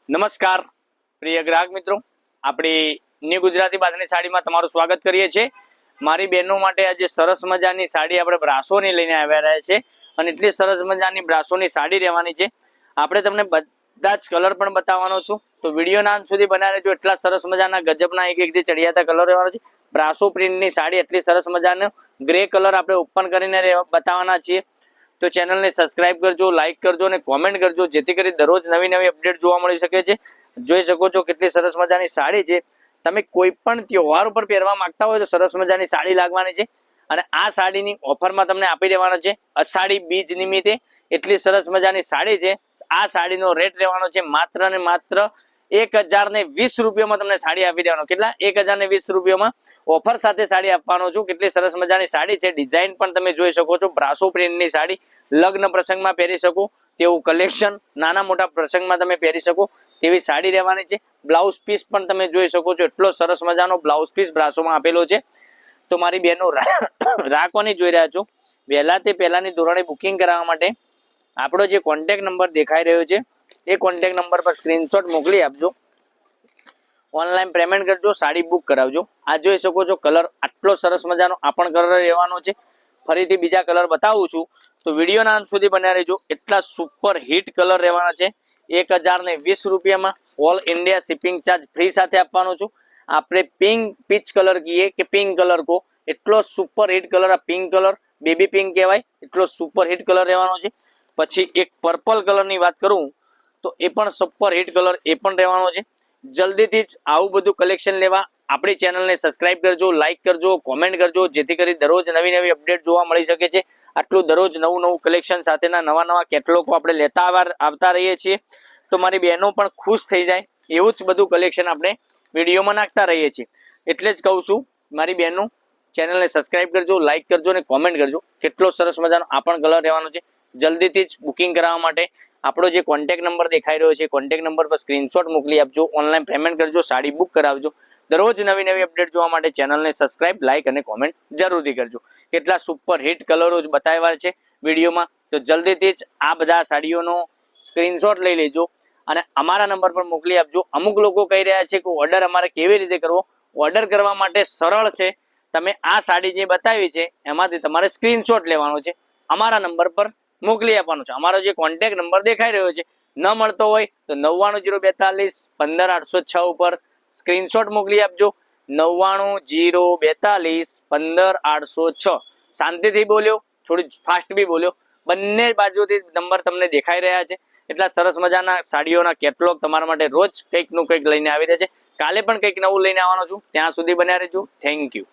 નમસ્કાર પ્રિય ગ્રાહક મિત્રો, આપણી ન્યૂ ગુજરાતી બાંધણી સાડીમાં તમારું સ્વાગત કરીએ છીએ। મારી બહેનો માટે આજે સરસ મજાની સાડી આપણે બ્રાસોની લઈને આવ્યા રહ્યા છે અને એટલી સરસ મજાની બ્રાસોની સાડી રહેવાની છે। આપણે તમને બધા જ કલર પણ બતાવવાનો છું, તો વિડીયોના અંત સુધી બનાવી રહેજો। એટલા સરસ મજાના ગજબના એક જે ચડિયાતા કલર રહેવાનો છે। બ્રાસો પ્રિન્ટની સાડી એટલી સરસ મજાનો ગ્રે કલર આપણે ઓપન કરીને બતાવવાના છીએ। તો ચેનલને સબસ્ક્રાઇબ કરજો, લાઇક કરજો અને કોમેન્ટ કરજો, જેથી કરી દરરોજ નવી નવી અપડેટ જોવા મળી શકે છે। જોઈ શકો છો કેટલી સરસ મજાની સાડી છે। તમે કોઈ પણ તહેવાર ઉપર પહેરવા માંગતા હોય તો સરસ મજાની સાડી લાગવાની છે અને આ સાડીની ઓફરમાં તમને આપી દેવાનો છે અષાઢી બીજ નિમિત્તે। એટલી સરસ મજાની સાડી છે। આ સાડીનો રેટ રહેવાનો છે માત્ર ને માત્ર 1020 રૂપિયામાં તમને સાડી આપી દેવાનો। કેટલા? 1020 રૂપિયામાં ઓફર સાથે સાડી આપવાનો છું। કેટલી સરસ મજાની સાડી છે। ડિઝાઇન પણ તમે જોઈ શકો છો, બ્રાસો પ્રિન્ટની સાડી લગ્ન પ્રસંગમાં પહેરી શકો તેવું કલેક્શન, નાના મોટા પ્રસંગમાં તમે પહેરી શકો તેવી સાડી રહેવાની છે। બ્લાઉઝ પીસ પણ તમે જોઈ શકો છો, એટલો સરસ મજાનો બ્લાઉઝ પીસ બ્રાસોમાં આપેલો છે। તો મારી બહેનો રાહ કોની જોઈ રહ્યા છો? વહેલા તે પહેલાની ધોરણે બુકિંગ કરાવવા માટે આપણો જે કોન્ટેક્ટ નંબર દેખાઈ રહ્યો છે એ કોન્ટેક્ટ નંબર પર સ્ક્રીનશોટ મોકલી આપજો, ઓનલાઈન પેમેન્ટ કરજો, સાડી બુક કરાવજો। આ જોઈ શકો છો કલર આટલો સરસ મજાનો આ પણ કલર રહેવાનો છે। ફરીથી બીજા કલર બતાવું છું તો વિડીયોના અંત સુધી બન્યા રહેજો। એટલા સુપર હિટ કલર રહેવાના છે। 1020 રૂપિયામાં all India shipping charge free સાથે આપવાનો છું। આપણે પિંક પીચ કલર કહીએ કે પિંક કલર કો, એટલો સુપર હિટ કલર, આ પિંક કલર બેબી પિંક કહેવાય, એટલો સુપર હિટ કલર રહેવાનો છે। પછી એક પર્પલ કલરની વાત કરું તો એ પણ સુપર હિટ કલર એ પણ રહેવાનો છે। જલ્દીથી જ આવું બધું કલેક્શન લેવા આપણી ચેનલને સબસ્ક્રાઇબ કરજો, લાઇક કરજો, કોમેન્ટ કરજો, જેથી કરી દરરોજ નવી નવી અપડેટ જોવા મળી શકે છે। આટલું દરરોજ નવું નવું કલેક્શન સાથેના નવા નવા કેટલોગ આપણે લેતા આવતા રહીએ છીએ, તો મારી બહેનો પણ ખુશ થઈ જાય એવું જ બધું કલેક્શન આપણે વિડીયોમાં નાખતા રહીએ છીએ। એટલે જ કહું છું મારી બહેનો ચેનલને સબસ્ક્રાઇબ કરજો, લાઇક કરજો અને કોમેન્ટ કરજો। કેટલો સરસ મજાનો આ પણ કલર રહેવાનો છે। જલ્દીથી જ બુકિંગ કરાવવા માટે આપણો જે કોન્ટેક્ટ નંબર દેખાઈ રહ્યો છે કોન્ટેક્ટ નંબર પર સ્ક્રીનશોટ મોકલી આપજો, ઓનલાઈન પેમેન્ટ કરજો, સાડી બુક કરાવજો। દરરોજ નવી નવી અપડેટ જોવા માટે ચેનલને સબસ્ક્રાઇબ, લાઇક અને કોમેન્ટ જરૂરથી કરજો। કેટલા સુપર હિટ કલરો જ બતાવ્યા છે વિડીયોમાં, તો જલ્દીથી જ આ બધા સાડીઓનો સ્ક્રીનશોટ લઈ લેજો અને અમારા નંબર પર મોકલી આપજો। અમુક લોકો કહી રહ્યા છે કે ઓર્ડર અમારે કેવી રીતે કરવો? ઓર્ડર કરવા માટે સરળ છે। તમે આ સાડી જે બતાવી છે એમાંથી તમારે સ્ક્રીનશોટ લેવાનો છે, અમારા નંબર પર મોકલી આપવાનો છે। અમારો જે કોન્ટેક્ટ નંબર દેખાઈ રહ્યો છે ન મળતો હોય તો 9902415806 ઉપર સ્ક્રીનશોટ મોકલી આપજો। 9902415806। શાંતિથી બોલ્યો, થોડી ફાસ્ટ બી બોલ્યો, બંને બાજુથી નંબર તમને દેખાઈ રહ્યા છે। એટલા સરસ મજાના સાડીઓના કેટલોગ તમારા માટે રોજ કંઈક નું કંઈક લઈને આવી રહ્યા છે। કાલે પણ કંઈક નવું લઈને આવવાનો છું, ત્યાં સુધી બન્યા રહેજો। Thank you.